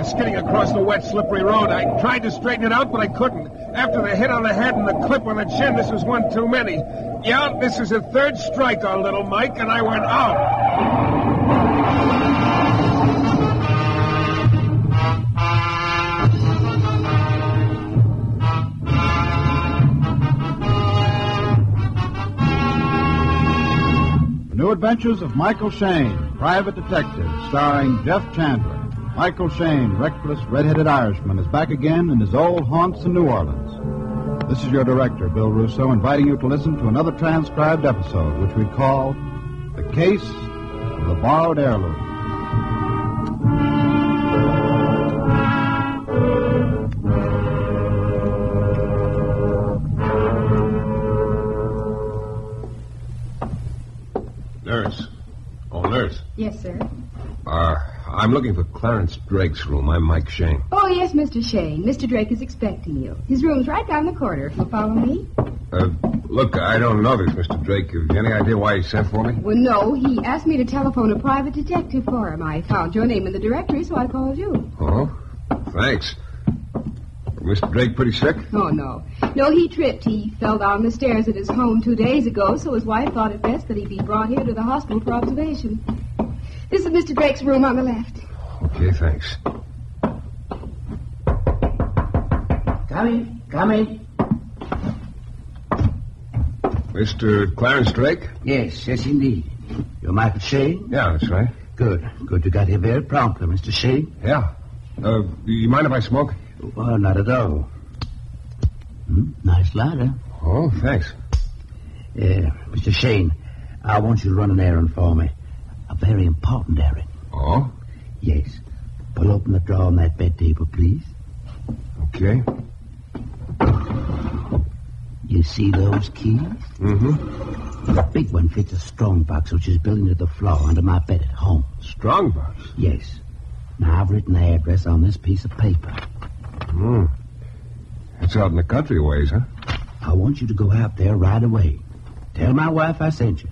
skidding across the wet, slippery road. I tried to straighten it out, but I couldn't. After the hit on the head and the clip on the chin, this was one too many. Yeah, this is a third strike on little Mike, and I went out. New Adventures of Michael Shayne, Private Detective, starring Jeff Chandler. Michael Shayne, reckless, red-headed Irishman, is back again in his old haunts in New Orleans. This is your director, Bill Russo, inviting you to listen to another transcribed episode, which we call The Case of the Borrowed Heirloom. Nurse. Oh, nurse. Yes, sir. I'm looking for Clarence Drake's room. I'm Mike Shayne. Oh, yes, Mr. Shayne. Mr. Drake is expecting you. His room's right down the corridor, if you'll follow me. Look, I don't know this Mr. Drake. Have you any idea why he sent for me? Well, no, he asked me to telephone a private detective for him. I found your name in the directory, so I called you. Oh, thanks. Mr. Drake pretty sick? Oh, no. No, he tripped. He fell down the stairs at his home 2 days ago, so his wife thought it best that he be brought here to the hospital for observation. This is Mr. Drake's room on the left. Okay, thanks. Come in. Mr. Clarence Drake? Yes, indeed. You're Michael Shayne? Yeah, that's right. Good. You got here very promptly, Mr. Shayne. Yeah. You mind if I smoke? Well, not at all. Nice lighter. Oh, thanks. Mr. Shayne, I want you to run an errand for me. A very important errand. Oh? Yes. Pull open the drawer on that bed table, please. Okay. You see those keys? Mm-hmm. The big one fits a strong box which is built into the floor under my bed at home. Strong box? Yes. Now, I've written the address on this piece of paper. It's out in the country ways, huh? I want you to go out there right away. Tell my wife I sent you.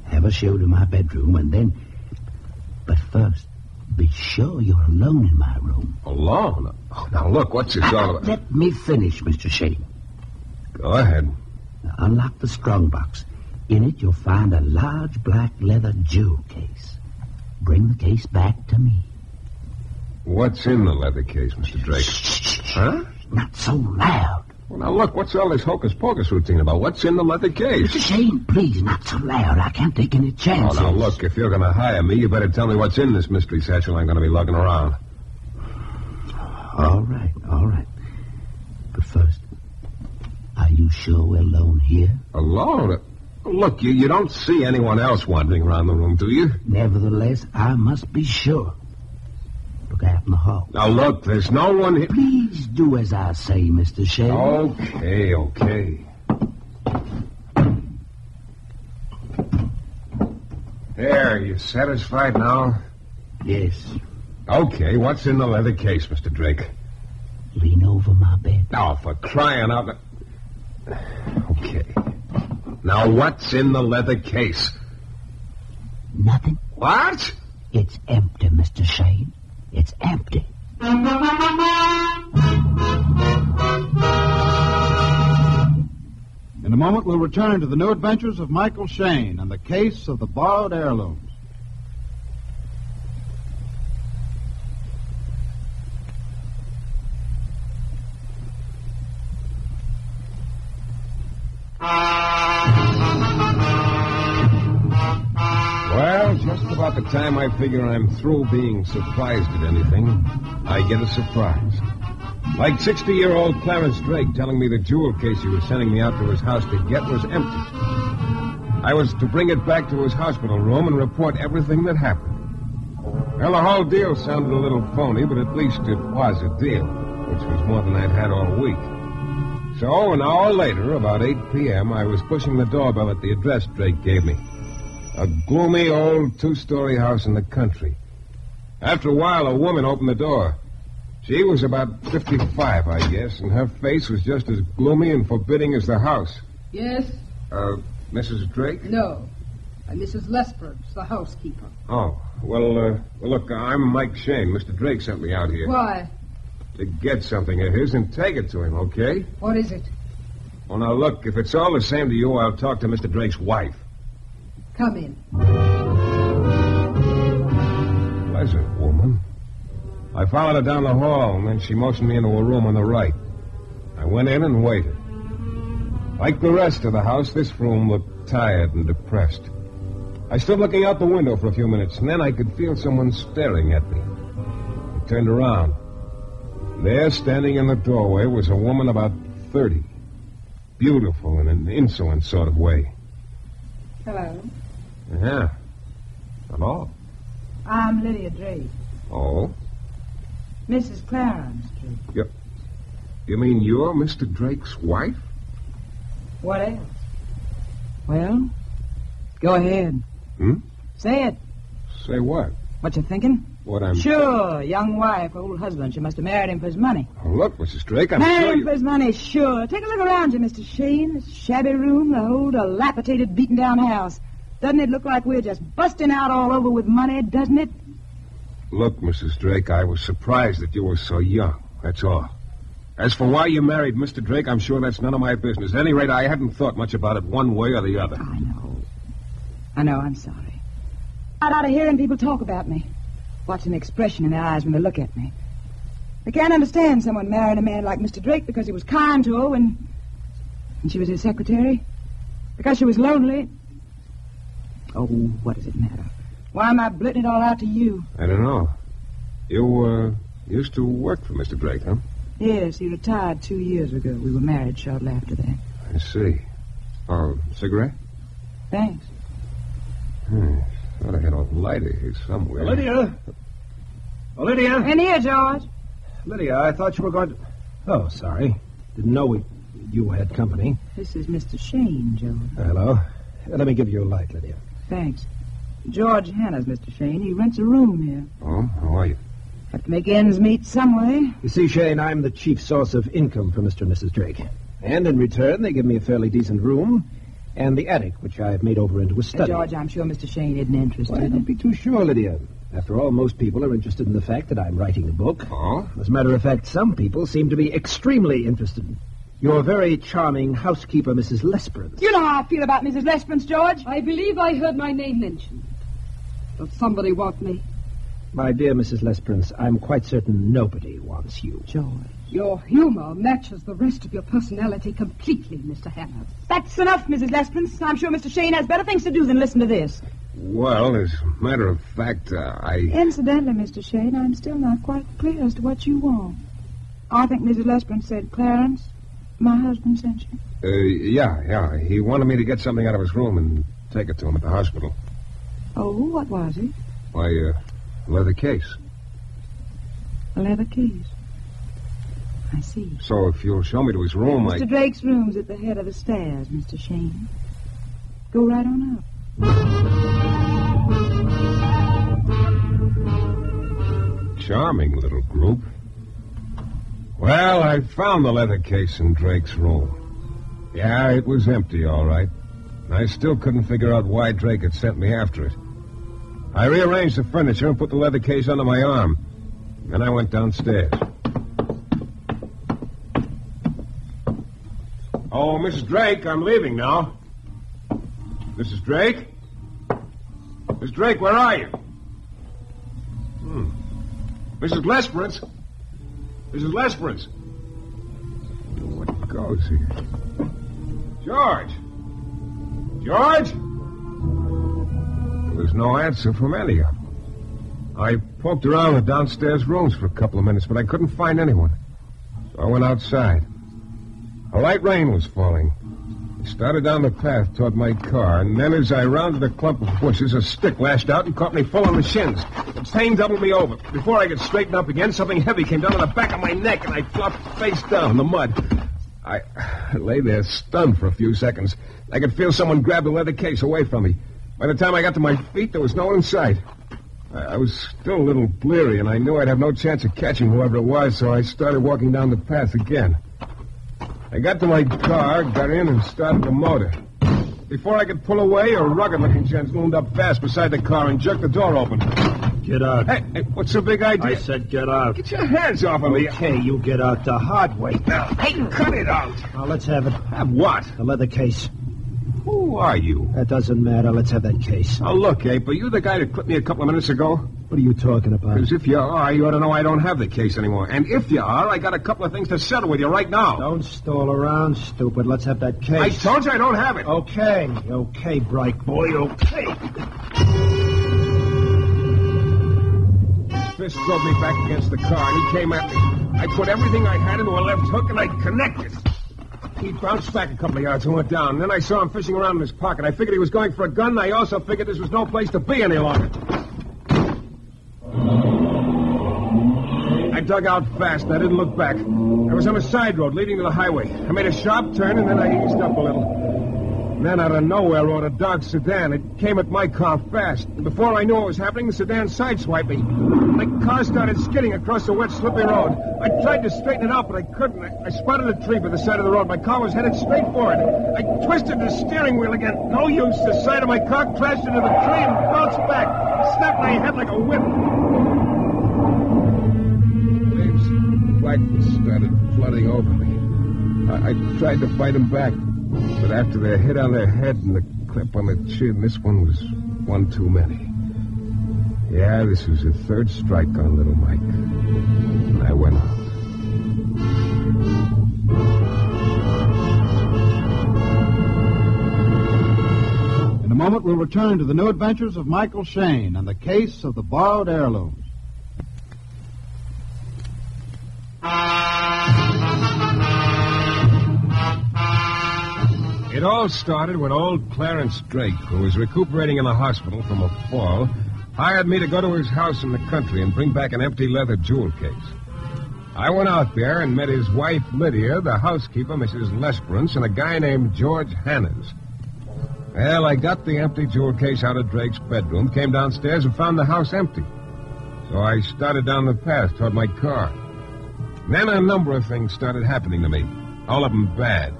Have her show to my bedroom, and then... But first, be sure you're alone in my room. Alone? Oh, now, look, what's this all about? Let me finish, Mr. Shayne. Go ahead. Now, unlock the strong box. In it, you'll find a large black leather jewel case. Bring the case back to me. What's in the leather case, Mr. Drake? Shh. Huh? Not so loud. Well, now, look, what's all this hocus-pocus routine about? What's in the leather case? Mr. Shayne, please, not so loud. I can't take any chances. Oh, now, look, if you're going to hire me, you better tell me what's in this mystery satchel I'm going to be lugging around. All right. But first, are you sure we're alone here? Alone? Look, you don't see anyone else wandering around the room, do you? Nevertheless, I must be sure. Look out in the hall. Now, look, there's no one here. Please do as I say, Mr. Shayne. Okay. There, you satisfied now? Yes. Okay, what's in the leather case, Mr. Drake? Lean over my bed. Oh, for crying out loud. Okay. Now, what's in the leather case? Nothing. What? It's empty, Mr. Shayne. It's empty. In a moment, we'll return to the new adventures of Michael Shayne and the case of the borrowed heirlooms. Well, just about the time I figure I'm through being surprised at anything, I get a surprise. Like 60-year-old Clarence Drake telling me the jewel case he was sending me out to his house to get was empty. I was to bring it back to his hospital room and report everything that happened. Well, the whole deal sounded a little phony, but at least it was a deal, which was more than I'd had all week. So, an hour later, about 8 p.m., I was pushing the doorbell at the address Drake gave me. A gloomy old two-story house in the country. After a while, a woman opened the door. She was about 55, I guess, and her face was just as gloomy and forbidding as the house. Yes? Mrs. Drake? No. Mrs. Lesperance, the housekeeper. Oh, well, look, I'm Mike Shane. Mr. Drake sent me out here. Why? To get something of his and take it to him, okay? What is it? Well, now, look, if it's all the same to you, I'll talk to Mr. Drake's wife. Come in. Pleasant woman. I followed her down the hall, and then she motioned me into a room on the right. I went in and waited. Like the rest of the house, this room looked tired and depressed. I stood looking out the window for a few minutes, and then I could feel someone staring at me. I turned around. There, standing in the doorway, was a woman about 30. Beautiful in an insolent sort of way. Hello. Yeah. Hello. I'm Lydia Drake. Oh? Mrs. Clarence Drake. You mean you're Mr. Drake's wife? What else? Well, go ahead. Say it. Say what? What you thinking? What I'm... Sure, young wife, old husband. She must have married him for his money. Oh, look, Mrs. Drake, I'm Married sure him you... for his money, sure. Take a look around you, Mr. Shane. This shabby room, the whole dilapidated, beaten-down house. Doesn't it look like we're just busting out all over with money, doesn't it? Look, Mrs. Drake, I was surprised that you were so young. That's all. As for why you married Mr. Drake, I'm sure that's none of my business. At any rate, I hadn't thought much about it one way or the other. I know, I'm sorry. I'm out of hearing people talk about me. Watching the expression in their eyes when they look at me. I can't understand someone marrying a man like Mr. Drake because he was kind to her when she was his secretary. Because she was lonely. Oh, what does it matter? Why am I blitting it all out to you? I don't know. You, used to work for Mr. Drake, huh? Yes, he retired 2 years ago. We were married shortly after that. I see. Oh, cigarette? Thanks. Thought I had a lighter here somewhere. Lydia! Oh, Lydia! In here, George. Lydia, I thought you were going to... Oh, sorry. Didn't know you had company. This is Mr. Shane, George. Hello. Let me give you a light, Lydia. Thanks. George Hanna's Mr. Shane. He rents a room here. Oh, how are you? Have to make ends meet some way. You see, Shane, I'm the chief source of income for Mr. and Mrs. Drake. And in return, they give me a fairly decent room and the attic, which I've made over into a study. George, I'm sure Mr. Shane isn't interested. Why, don't be too sure, Lydia. After all, most people are interested in the fact that I'm writing a book. Oh? As a matter of fact, some people seem to be extremely interested. Your very charming housekeeper, Mrs. Lesperance. You know how I feel about Mrs. Lesperance, George. I believe I heard my name mentioned. Does somebody want me? My dear Mrs. Lesperance, I'm quite certain nobody wants you. George. Your humor matches the rest of your personality completely, Mr. Hanna. That's enough, Mrs. Lesperance. I'm sure Mr. Shane has better things to do than listen to this. Well, as a matter of fact, Incidentally, Mr. Shane, I'm still not quite clear as to what you want. I think Mrs. Lesperance said, Clarence, my husband sent you. Yeah. He wanted me to get something out of his room and take it to him at the hospital. Oh, what was it? Why, leather case. A leather case. I see. So if you'll show me to his room, Mr. Drake's room's at the head of the stairs, Mr. Shane. Go right on up. Charming little group. Well, I found the leather case in Drake's room. Yeah, it was empty, all right. I still couldn't figure out why Drake had sent me after it. I rearranged the furniture and put the leather case under my arm. Then I went downstairs. Oh, Mrs. Drake, I'm leaving now. Mrs. Drake? Miss Drake, where are you? Mrs. Lesperance? Mrs. Lesperance? What goes here? George? George? There was no answer from any of them. I poked around the downstairs rooms for a couple of minutes, but I couldn't find anyone. So I went outside. A light rain was falling. I started down the path toward my car, and then as I rounded a clump of bushes, a stick lashed out and caught me full on the shins. The pain doubled me over. Before I could straighten up again, something heavy came down on the back of my neck, and I flopped face down in the mud. I lay there stunned for a few seconds. I could feel someone grab the leather case away from me. By the time I got to my feet, there was no one in sight. I was still a little bleary, and I knew I'd have no chance of catching whoever it was, so I started walking down the path again. I got to my car, got in, and started the motor. Before I could pull away, a rugged-looking gent loomed up fast beside the car and jerked the door open. Get out. Hey, what's the big idea? I said get out. Get your hands off of me. Okay, you get out the hard way. Hey, cut it out. Now, let's have it. Have what? The leather case. Who are you? That doesn't matter. Let's have that case. Oh, look, Ape, are you the guy that clipped me a couple of minutes ago? What are you talking about? Because if you are, you ought to know I don't have the case anymore. And if you are, I got a couple of things to settle with you right now. Don't stall around, stupid. Let's have that case. I told you I don't have it. Okay, bright boy, okay. His fist drove me back against the car, and he came at me. I put everything I had into a left hook, and I connected. He bounced back a couple of yards and went down. Then I saw him fishing around in his pocket. I figured he was going for a gun, and I also figured this was no place to be any longer. I dug out fast, and I didn't look back. I was on a side road leading to the highway. I made a sharp turn, and then I eased up a little. And then out of nowhere rode a dark sedan. It came at my car fast. And before I knew what was happening, the sedan sideswiped me. My car started skidding across a wet, slippery road. I tried to straighten it out, but I couldn't. I spotted a tree by the side of the road. My car was headed straight for it. I twisted the steering wheel again. No use. The side of my car crashed into the tree and bounced back. Snapped my head like a whip. Waves of blackness started flooding over me. I tried to fight them back. But after the hit on their head and the clip on the chin, this one was one too many. Yeah, this was the third strike on little Mike. And I went out. In a moment, we'll return to the new adventures of Michael Shayne and the case of the borrowed heirlooms. It all started when old Clarence Drake, who was recuperating in the hospital from a fall, hired me to go to his house in the country and bring back an empty leather jewel case. I went out there and met his wife, Lydia, the housekeeper, Mrs. Lesperance, and a guy named George Hanners. Well, I got the empty jewel case out of Drake's bedroom, came downstairs and found the house empty. So I started down the path toward my car. Then a number of things started happening to me, all of them bad.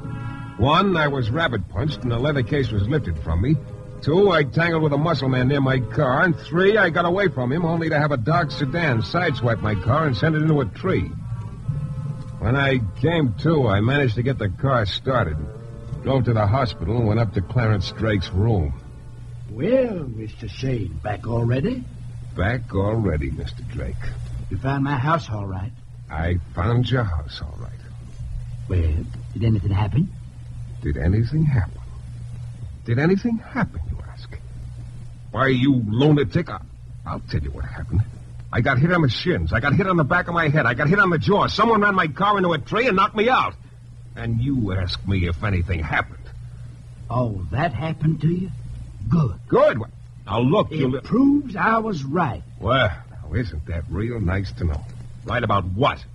1, I was rabbit-punched and the leather case was lifted from me. 2, I tangled with a muscle man near my car. And 3, I got away from him only to have a dark sedan sideswipe my car and send it into a tree. When I came to, I managed to get the car started. Drove to the hospital and went up to Clarence Drake's room. Well, Mr. Shayne, back already? Back already, Mr. Drake. You found my house all right? I found your house all right. Well, did anything happen? Did anything happen? Did anything happen, you ask? Why, you lunatic, I'll tell you what happened. I got hit on the shins. I got hit on the back of my head. I got hit on the jaw. Someone ran my car into a tree and knocked me out. And you ask me if anything happened. Oh, that happened to you? Good. Good. Now, look, It proves I was right. Well, now, isn't that real nice to know? Right about what?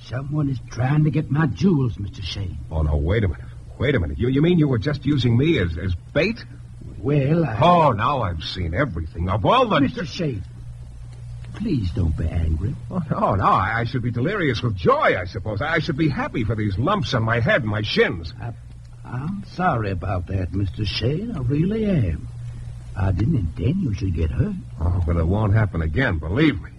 Someone is trying to get my jewels, Mr. Shayne. Oh, no, wait a minute. Wait a minute. You mean you were just using me as bait? Well, Oh, now I've seen everything. Of all the... Mr. Shayne, please don't be angry. Oh, no. I should be delirious with joy, I suppose. I should be happy for these lumps on my head and my shins. I'm sorry about that, Mr. Shayne. I really am. I didn't intend you should get hurt. Oh, but it won't happen again, believe me.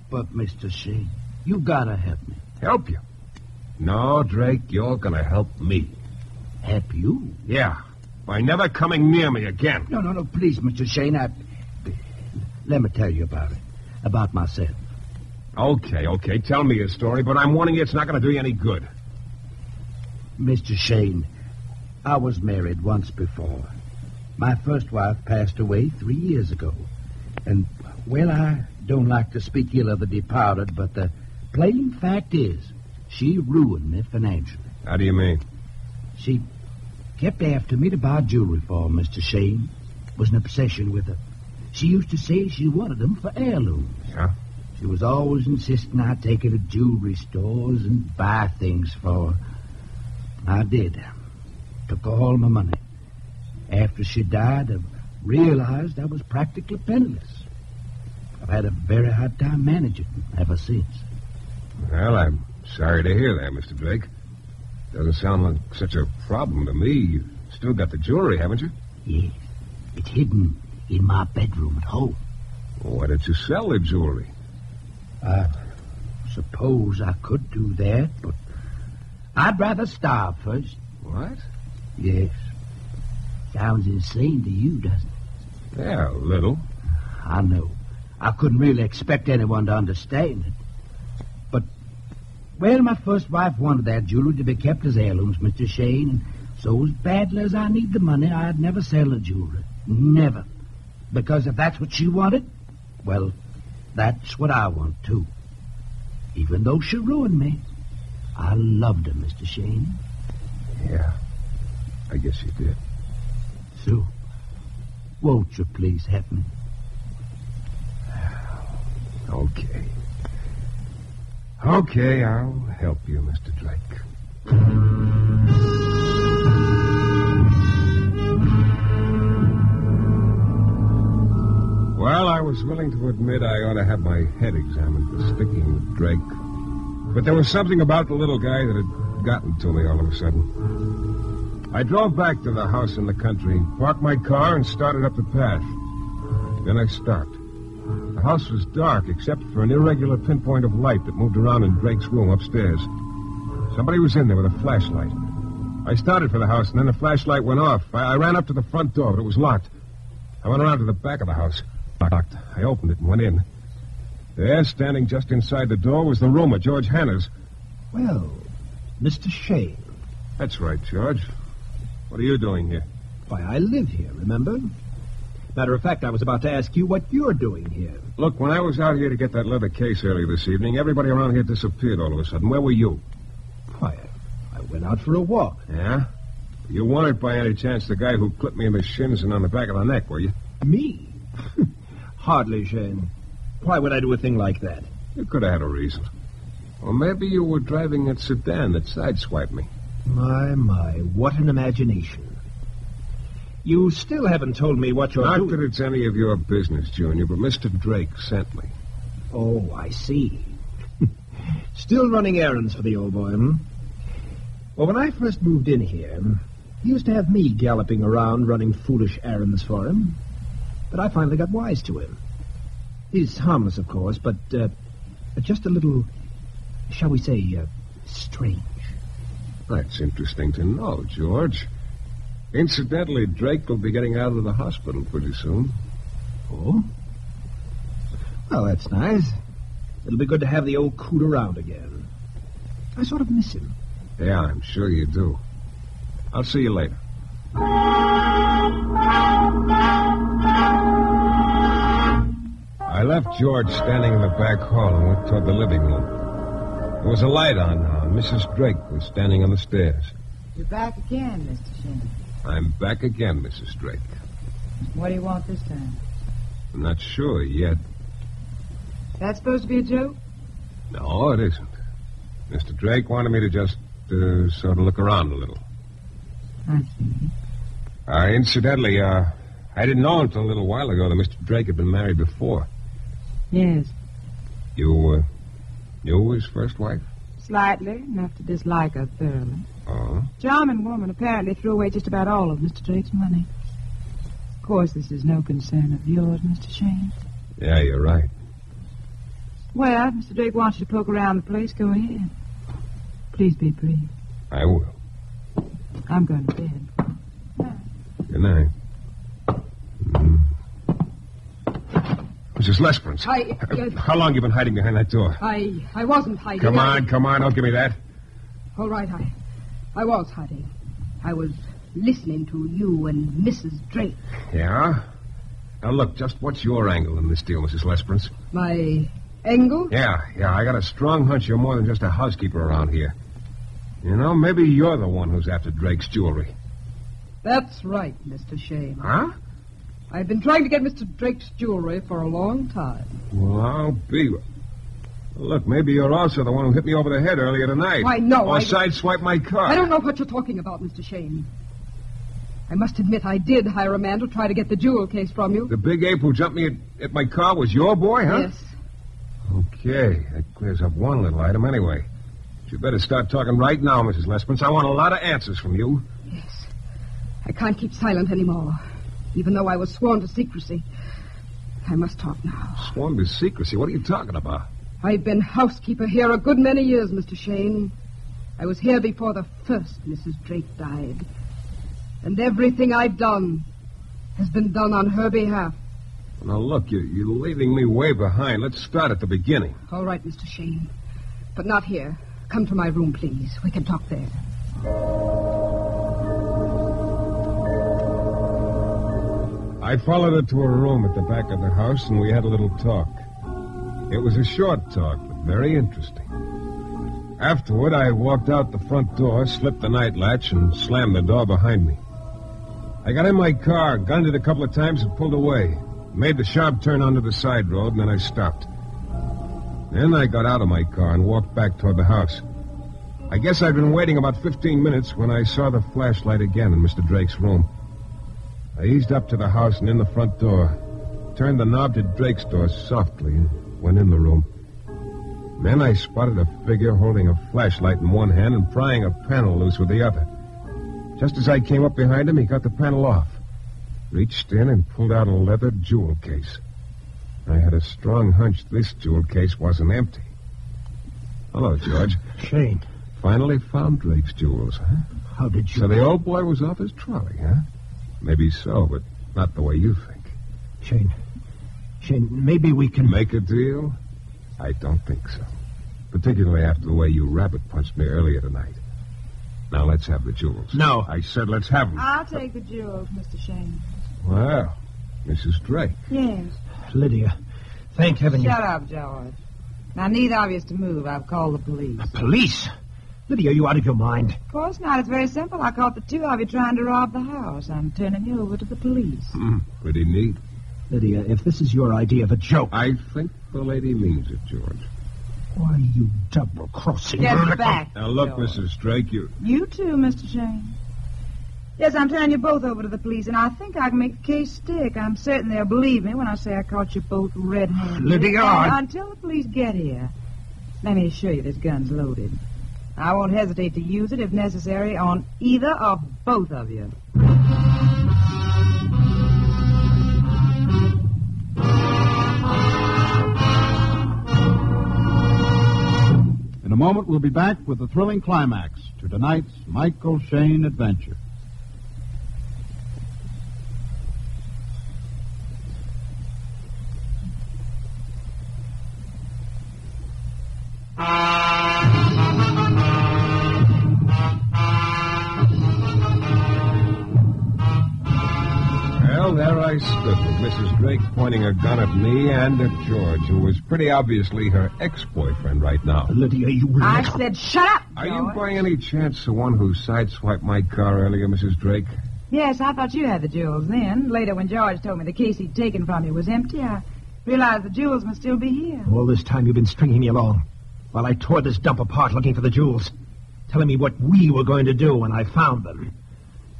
But, Mr. Shayne, you gotta help me. Help you? No, Drake, you're gonna help me. Help you? Yeah, by never coming near me again. No, please, Mr. Shayne, let me tell you about it. About myself. Okay, tell me your story, but I'm warning you it's not going to do you any good. Mr. Shayne, I was married once before. My first wife passed away 3 years ago. And, well, I don't like to speak ill of the departed, but the plain fact is, she ruined me financially. How do you mean? She kept after me to buy jewelry for her, Mr. Shayne. Was an obsession with her. She used to say she wanted them for heirlooms. Yeah? She was always insisting I take her to jewelry stores and buy things for her. I did. Took all my money. After she died, I realized I was practically penniless. I've had a very hard time managing ever since. Well, I'm sorry to hear that, Mr. Drake. Doesn't sound like such a problem to me. You've still got the jewelry, haven't you? Yes. It's hidden in my bedroom at home. Well, why did you sell the jewelry? I suppose I could do that, but I'd rather starve first. What? Yes. Sounds insane to you, doesn't it? Yeah, a little. I know. I couldn't really expect anyone to understand it. But, well, my first wife wanted that jewelry to be kept as heirlooms, Mr. Shane, and so as badly as I need the money, I'd never sell the jewelry. Never. Because if that's what she wanted, well, that's what I want, too. Even though she ruined me, I loved her, Mr. Shane. Yeah, I guess you did. So, won't you please help me? Okay. Okay, I'll help you, Mr. Drake. Well, I was willing to admit I ought to have my head examined for sticking with Drake. But there was something about the little guy that had gotten to me all of a sudden. I drove back to the house in the country, parked my car, and started up the path. Then I stopped. The house was dark, except for an irregular pinpoint of light that moved around in Drake's room upstairs. Somebody was in there with a flashlight. I started for the house, and then the flashlight went off. I ran up to the front door, but it was locked. I went around to the back of the house. Locked. I opened it and went in. There, standing just inside the door, was the room of George Hanna's. Well, Mr. Shane. That's right, George. What are you doing here? Why, I live here, remember? Matter of fact, I was about to ask you what you're doing here. Look, when I was out here to get that leather case earlier this evening, everybody around here disappeared all of a sudden. Where were you? Why, I went out for a walk. Yeah? You weren't by any chance the guy who clipped me in the shins and on the back of the neck, were you? Me? Hardly, Shane. Why would I do a thing like that? You could have had a reason. Or maybe you were driving that sedan that sideswiped me. My, what an imagination. You still haven't told me what you're doing. Not that it's any of your business, Junior, but Mr. Drake sent me. Oh, I see. Still running errands for the old boy, hmm? Well, when I first moved in here, he used to have me galloping around running foolish errands for him. But I finally got wise to him. He's harmless, of course, but just a little, shall we say, strange. That's interesting to know, George. Incidentally, Drake will be getting out of the hospital pretty soon. Oh? Well, that's nice. It'll be good to have the old coot around again. I sort of miss him. Yeah, I'm sure you do. I'll see you later. I left George standing in the back hall and went toward the living room. There was a light on now, and Mrs. Drake was standing on the stairs. You're back again, Mr. Shane. I'm back again, Mrs. Drake. What do you want this time? I'm not sure yet. That's supposed to be a joke? No, it isn't. Mr. Drake wanted me to just sort of look around a little. I see. Incidentally, I didn't know until a little while ago that Mr. Drake had been married before. Yes. You knew his first wife? Slightly, enough to dislike her thoroughly. Oh? Charming woman, apparently threw away just about all of Mr. Drake's money. Of course, this is no concern of yours, Mr. Shane. Yeah, you're right. Well, if Mr. Drake wants you to poke around the place, go ahead. Please be brief. I will. I'm going to bed. Good night. Mrs. Lesperance. How long you been hiding behind that door? I wasn't hiding. Come on, don't give me that. All right, I was hiding. I was listening to you and Mrs. Drake. Yeah? Now, look, just what's your angle in this deal, Mrs. Lesperance? My angle? Yeah, I got a strong hunch you're more than just a housekeeper around here. You know, maybe you're the one who's after Drake's jewelry. That's right, Mr. Shane. Huh? I've been trying to get Mr. Drake's jewelry for a long time. Well, I'll be... Look, maybe you're also the one who hit me over the head earlier tonight. Why, no, Or sideswiped my car. I don't know what you're talking about, Mr. Shane. I must admit I did hire a man to try to get the jewel case from you. The big ape who jumped me at my car was your boy, huh? Yes. Okay, that clears up one little item anyway. But you better start talking right now, Mrs. Lesperance. I want a lot of answers from you. Yes. I can't keep silent anymore. even though I was sworn to secrecy. I must talk now. Sworn to secrecy? What are you talking about? I've been housekeeper here a good many years, Mr. Shane. I was here before the first Mrs. Drake died. And everything I've done has been done on her behalf. Now, look, you're leaving me way behind. Let's start at the beginning. All right, Mr. Shane. But not here. Come to my room, please. We can talk there. I followed her to her room at the back of the house, and we had a little talk. It was a short talk, but very interesting. Afterward, I walked out the front door, slipped the night latch, and slammed the door behind me. I got in my car, gunned it a couple of times, and pulled away. Made the sharp turn onto the side road, and then I stopped. Then I got out of my car and walked back toward the house. I guess I'd been waiting about 15 minutes when I saw the flashlight again in Mr. Drake's room. I eased up to the house and in the front door, turned the knob to Drake's door softly, and went in the room. Then I spotted a figure holding a flashlight in one hand and prying a panel loose with the other. Just as I came up behind him, he got the panel off, reached in and pulled out a leather jewel case. I had a strong hunch this jewel case wasn't empty. Hello, George. Shane. Finally found Drake's jewels, huh? How did you... So the old boy was off his trolley, huh? Maybe so, but not the way you think. Shane, maybe we can... Make a deal? I don't think so. Particularly after the way you rabbit-punched me earlier tonight. Now let's have the jewels. No. I said let's have them. I'll take the jewels, Mr. Shane. Well, Mrs. Drake. Yes. Lydia, thank heaven you... Shut up, George. Now, neither of you is to move. I've called the police. The police? Lydia, are you out of your mind? Of course not. It's very simple. I caught the two of you trying to rob the house. I'm turning you over to the police. Pretty neat. Lydia, if this is your idea of a joke... I think the lady means it, George. Why, you double-crossing... Get back, Now, look, George. Mrs. Drake, you... You too, Mr. Shane. Yes, I'm turning you both over to the police, and I think I can make the case stick. I'm certain they'll believe me when I say I caught you both red-handed. Lydia, Until the police get here, let me assure you this gun's loaded. I won't hesitate to use it, if necessary, on either or both of you. In a moment, we'll be back with the thrilling climax to tonight's Michael Shane adventure. Well, there I stood with Mrs. Drake pointing a gun at me and at George, who was pretty obviously her ex-boyfriend right now. Lydia, you will... I said shut up, Are George. you by any chance the one who sideswiped my car earlier, Mrs. Drake? Yes, I thought you had the jewels then. Later, when George told me the case he'd taken from you was empty, I realized the jewels must still be here. All this time you've been stringing me along, while I tore this dump apart looking for the jewels, telling me what we were going to do when I found them.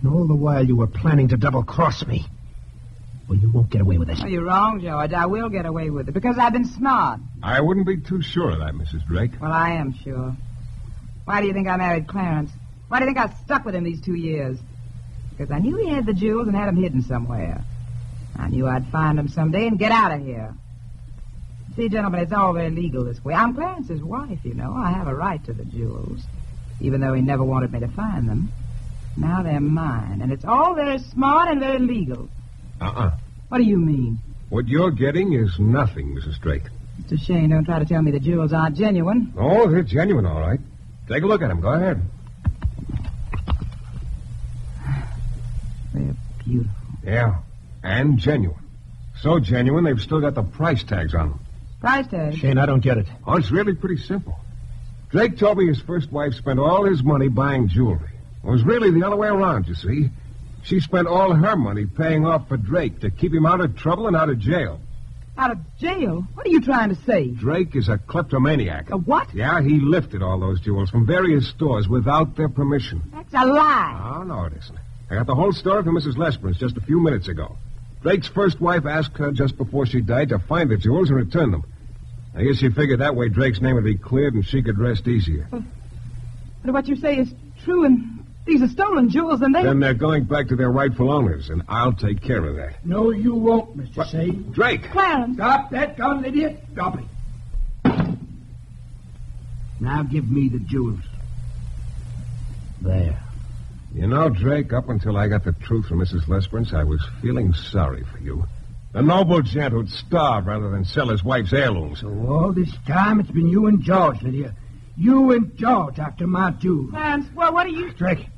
And all the while you were planning to double-cross me. Well, you won't get away with this. Oh, you're wrong, George. I will get away with it, because I've been smart. I wouldn't be too sure of that, Mrs. Drake. Well, I am sure. Why do you think I married Clarence? Why do you think I stuck with him these 2 years? Because I knew he had the jewels and had them hidden somewhere. I knew I'd find them someday and get out of here. See, gentlemen, it's all very legal this way. I'm Clarence's wife, you know. I have a right to the jewels, even though he never wanted me to find them. Now they're mine, and it's all very smart and very legal. What do you mean? What you're getting is nothing, Mrs. Drake. Mr. Shane, don't try to tell me the jewels aren't genuine. Oh, they're genuine, all right. Take a look at them. Go ahead. They're beautiful. Yeah, and genuine. So genuine, they've still got the price tags on them. Price tag? Shane, I don't get it. Oh, it's really pretty simple. Drake told me his first wife spent all his money buying jewelry. It was really the other way around, you see. She spent all her money paying off for Drake to keep him out of trouble and out of jail. Out of jail? What are you trying to say? Drake is a kleptomaniac. A what? Yeah, he lifted all those jewels from various stores without their permission. That's a lie. Oh, no, it isn't. I got the whole story from Mrs. Lesperance just a few minutes ago. Drake's first wife asked her just before she died to find the jewels and return them. I guess she figured that way Drake's name would be cleared and she could rest easier. But what you say is true, and These are stolen jewels, and they... Then they're going back to their rightful owners, and I'll take care of that. No, you won't, Mr. Shane. Drake! Clarence. Stop that gun, idiot. Stop it. Now give me the jewels. There. You know, Drake, up until I got the truth from Mrs. Lesperance, I was feeling sorry for you. The noble gent who'd starve rather than sell his wife's heirlooms. So all this time it's been you and George, Lydia. You and George after my jewels. Clarence, well, what are you... Drake,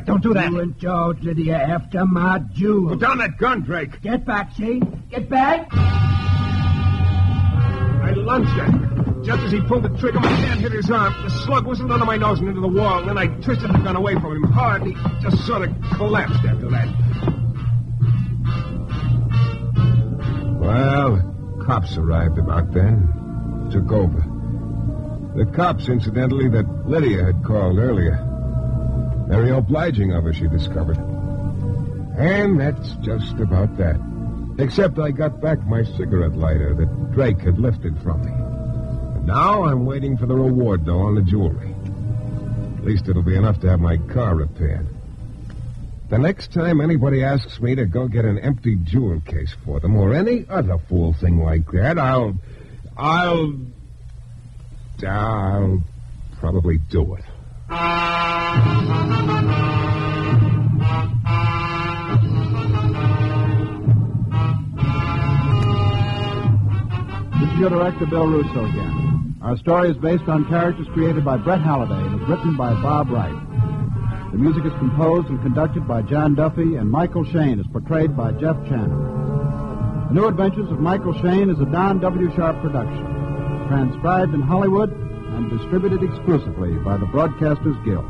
don't do that. You and George, Lydia, after my jewels. Put down that gun, Drake. Get back, Shane. Get back. I lunged at him. Just as he pulled the trigger, my hand hit his arm. The slug whistled under my nose and into the wall. Then I twisted the gun away from him hard, and he just sort of collapsed after that. Well, the cops arrived about then. Took over. The cops, incidentally, that Lydia had called earlier. Very obliging of her, she discovered. And that's just about that. Except I got back my cigarette lighter that Drake had lifted from me. And now I'm waiting for the reward, though, on the jewelry. At least it'll be enough to have my car repaired. The next time anybody asks me to go get an empty jewel case for them, or any other fool thing like that, I'll probably do it. This is your director, Bill Russo, again. Our story is based on characters created by Brett Halliday and is written by Bob Wright. The music is composed and conducted by John Duffy, and Michael Shane is portrayed by Jeff Chandler. The New Adventures of Michael Shane is a Don W. Sharp production, transcribed in Hollywood and distributed exclusively by the Broadcasters Guild.